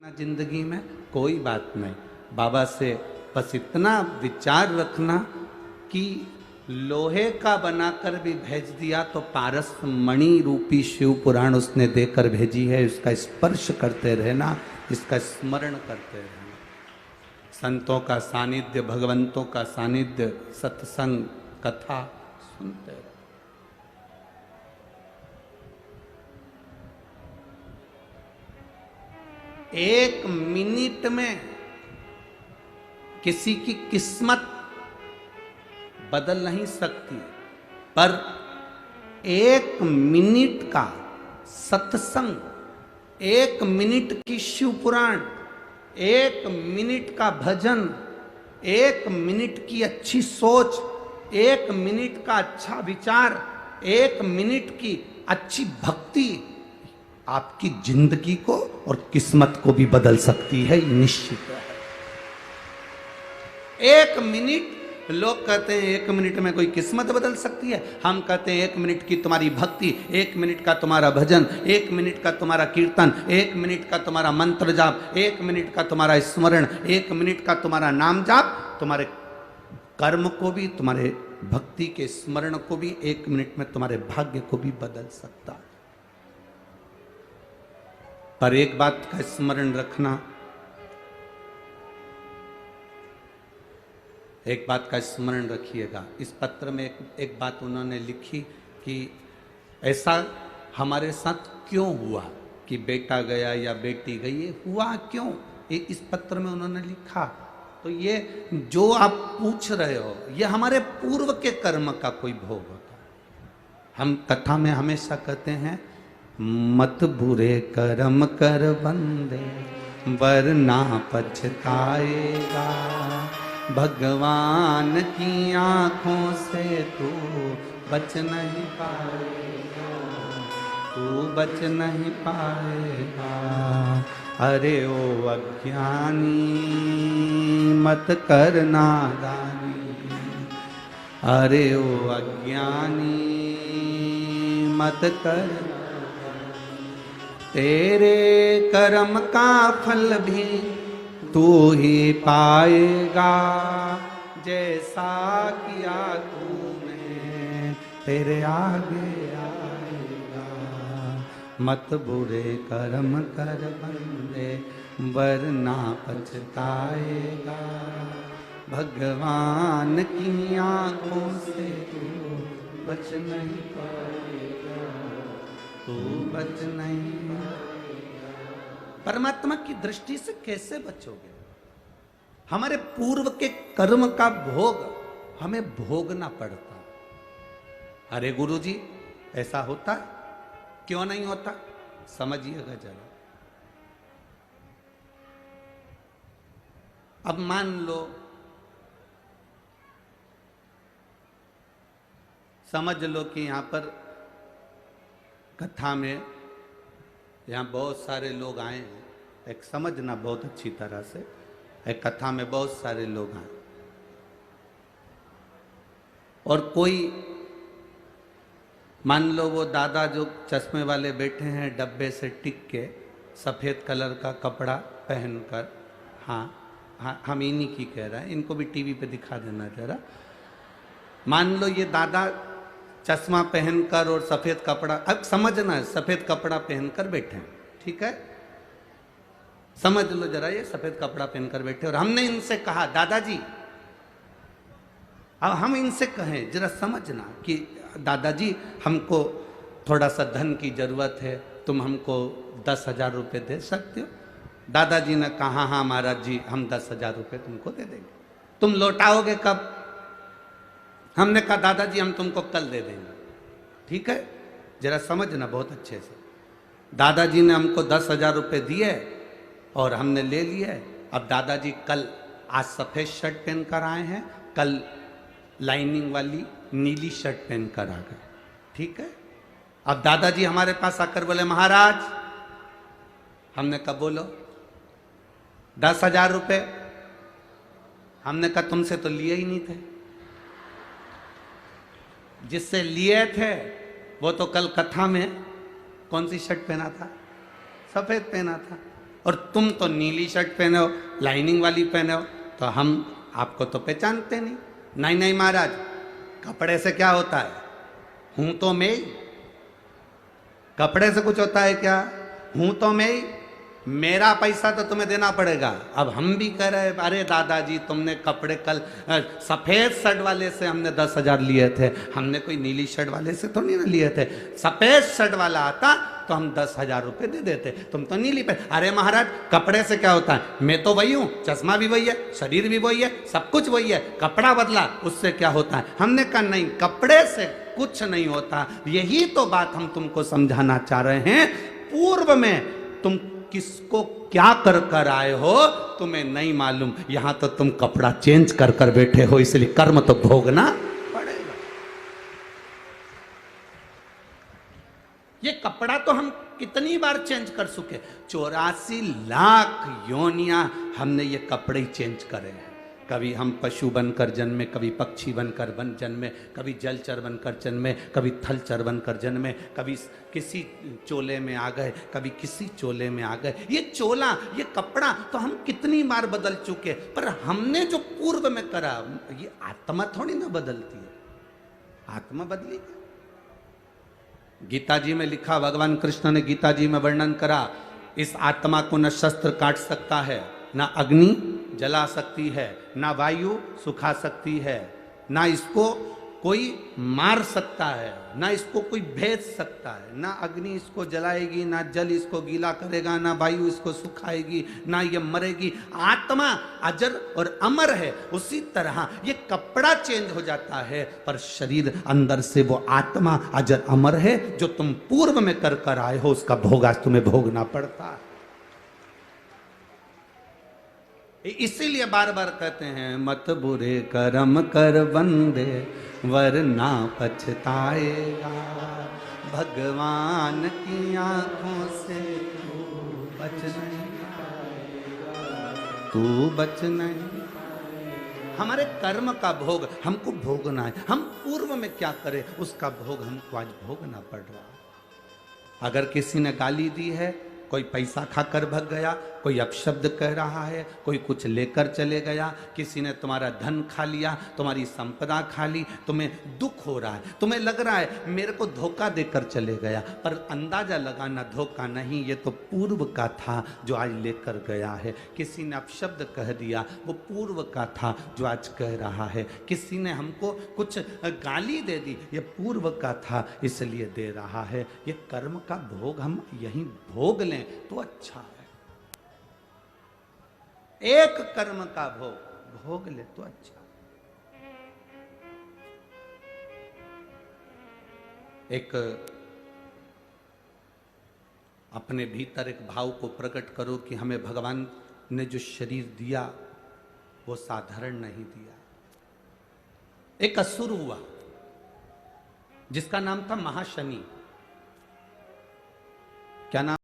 जिंदगी में कोई बात नहीं, बाबा से बस इतना विचार रखना कि लोहे का बनाकर भी भेज दिया तो पारस मणि रूपी शिव पुराण उसने देकर भेजी है। उसका स्पर्श करते रहना, इसका स्मरण करते रहना। संतों का सानिध्य, भगवंतों का सानिध्य, सत्संग, कथा सुनते रहो। एक मिनट में किसी की किस्मत बदल नहीं सकती, पर एक मिनट का सत्संग, एक मिनट की शिव पुराण, एक मिनट का भजन, एक मिनट की अच्छी सोच, एक मिनट का अच्छा विचार, एक मिनट की अच्छी भक्ति आपकी जिंदगी को और किस्मत को भी बदल सकती है, निश्चित है। एक मिनट, लोग कहते हैं एक मिनट में कोई किस्मत बदल सकती है। हम कहते हैं एक मिनट की तुम्हारी भक्ति, एक मिनट का तुम्हारा भजन, एक मिनट का तुम्हारा कीर्तन, एक मिनट का तुम्हारा मंत्र जाप, एक मिनट का तुम्हारा स्मरण, एक मिनट का तुम्हारा नाम जाप तुम्हारे कर्म को भी, तुम्हारे भक्ति के स्मरण को भी, एक मिनट में तुम्हारे भाग्य को भी बदल सकता है। पर एक बात का स्मरण रखना, एक बात का स्मरण रखिएगा। इस पत्र में एक बात उन्होंने लिखी कि ऐसा हमारे साथ क्यों हुआ कि बेटा गया या बेटी गई, ये हुआ क्यों, ये इस पत्र में उन्होंने लिखा। तो ये जो आप पूछ रहे हो, ये हमारे पूर्व के कर्म का कोई भोग होता है। हम कथा में हमेशा कहते हैं, मत बुरे कर्म कर बंदे वरना पछताएगा, भगवान की आंखों से तू बच नहीं पाएगा, तू बच नहीं पाएगा। अरे ओ अज्ञानी मत कर नादानी, अरे ओ अज्ञानी मत कर, तेरे कर्म का फल भी तू ही पाएगा, जैसा किया तूने तेरे आगे आएगा। मत बुरे कर्म कर बंदे वरना पछताएगा, भगवान की आंखों से तू बच नहीं पाएगा, तू बच नहीं। परमात्मा की दृष्टि से कैसे बचोगे? हमारे पूर्व के कर्म का भोग हमें भोगना पड़ता। अरे गुरुजी ऐसा होता है? क्यों नहीं होता? समझिएगा जरा। अब मान लो, समझ लो कि यहां पर कथा में यहाँ बहुत सारे लोग आए हैं। एक समझना बहुत अच्छी तरह से, एक कथा में बहुत सारे लोग आए और कोई, मान लो वो दादा जो चश्मे वाले बैठे हैं डब्बे से टिक के, सफ़ेद कलर का कपड़ा पहनकर, हाँ हम इन्हीं की कह रहे हैं, इनको भी टीवी पे दिखा देना जरा। मान लो ये दादा चश्मा पहनकर और सफेद कपड़ा, अब समझना है, सफेद कपड़ा पहनकर बैठे हैं, ठीक है, समझ लो जरा, ये सफेद कपड़ा पहनकर बैठे और हमने इनसे कहा दादाजी, अब हम इनसे कहें जरा समझना कि दादाजी हमको थोड़ा सा धन की जरूरत है, तुम हमको 10,000 रुपये दे सकते हो? दादाजी ने कहा हाँ महाराज जी, हम 10,000 रुपये तुमको दे देंगे। तुम लौटाओगे कब? हमने कहा दादाजी हम तुमको कल दे देंगे, ठीक है, जरा समझना बहुत अच्छे से। दादाजी ने हमको 10,000 रुपये दिए और हमने ले लिए। अब दादाजी कल, आज सफ़ेद शर्ट पहन कर आए हैं, कल लाइनिंग वाली नीली शर्ट पहन कर आ गए, ठीक है। अब दादाजी हमारे पास आकर बोले महाराज, हमने कहा बोलो, 10,000 रुपये। हमने कहा तुमसे तो लिए ही नहीं थे, जिससे लिए थे वो तो कल कथा में कौन सी शर्ट पहना था? सफेद पहना था। और तुम तो नीली शर्ट पहने हो, लाइनिंग वाली पहने हो, तो हम आपको तो पहचानते नहीं। नहीं नहीं महाराज, कपड़े से क्या होता है, हूं तो मैं ही। कपड़े से कुछ होता है क्या, हूं तो मैं ही, मेरा पैसा तो तुम्हें देना पड़ेगा। अब हम भी कह रहे अरे दादाजी तुमने कपड़े कल सफेद शर्ट वाले से हमने 10,000 लिए थे, हमने कोई नीली शर्ट वाले से तो नहीं लिए थे। सफेद शर्ट वाला आता तो हम 10,000 रुपये दे देते, तुम तो नीली पे। अरे महाराज कपड़े से क्या होता है, मैं तो वही हूँ, चश्मा भी वही है, शरीर भी वही है, सब कुछ वही है, कपड़ा बदला उससे क्या होता है। हमने कहा नहीं, कपड़े से कुछ नहीं होता। यही तो बात हम तुमको समझाना चाह रहे हैं। पूर्व में तुम किसको क्या कर कर आए हो तुम्हें नहीं मालूम, यहां तो तुम कपड़ा चेंज कर कर बैठे हो, इसलिए कर्म तो भोगना पड़ेगा। ये कपड़ा तो हम कितनी बार चेंज कर चुके, 84 लाख योनियां हमने ये कपड़े ही चेंज करे हैं। कभी हम पशु बनकर जन्मे, कभी पक्षी बनकर जन्मे, कभी जलचर बनकर जन्मे, कभी थलचर बनकर जन्मे, कभी किसी चोले में आ गए, कभी किसी चोले में आ गए। ये चोला, ये कपड़ा तो हम कितनी बार बदल चुके, पर हमने जो पूर्व में करा, ये आत्मा थोड़ी ना बदलती है। आत्मा बदली। गीता जी में लिखा, भगवान कृष्ण ने गीता जी में वर्णन करा, इस आत्मा को न शस्त्र काट सकता है, ना अग्नि जला सकती है, ना वायु सुखा सकती है, ना इसको कोई मार सकता है, ना इसको कोई भेज सकता है। ना अग्नि इसको जलाएगी, ना जल इसको गीला करेगा, ना वायु इसको सुखाएगी, ना ये मरेगी। आत्मा अजर और अमर है। उसी तरह ये कपड़ा चेंज हो जाता है, पर शरीर अंदर से वो आत्मा अजर अमर है। जो तुम पूर्व में कर कर आए हो उसका भोग आज तुम्हें भोगना पड़ता है। इसीलिए बार बार कहते हैं, मत बुरे कर्म कर बंदे वरना पछताएगा, भगवान की आंखों से तू बच नहीं पाएगा, तू बच नहीं। हमारे कर्म का भोग हमको भोगना है। हम पूर्व में क्या करें उसका भोग हमको आज भोगना पड़ रहा। अगर किसी ने गाली दी है, कोई पैसा खाकर भग गया, कोई अपशब्द कह रहा है, कोई कुछ लेकर चले गया, किसी ने तुम्हारा धन खा लिया, तुम्हारी संपदा खा ली, तुम्हें दुख हो रहा है, तुम्हें लग रहा है मेरे को धोखा देकर चले गया, पर अंदाजा लगाना धोखा नहीं, ये तो पूर्व का था जो आज लेकर गया है। किसी ने अपशब्द कह दिया, वो पूर्व का था जो आज कह रहा है। किसी ने हमको कुछ गाली दे दी, ये पूर्व का था इसलिए दे रहा है। ये कर्म का भोग हम यहीं भोग लें तो अच्छा है। एक कर्म का भोग ले तो अच्छा। एक अपने भीतर एक भाव को प्रकट करो कि हमें भगवान ने जो शरीर दिया वो साधारण नहीं दिया। एक असुर हुआ जिसका नाम था महाशनि। क्या नाम?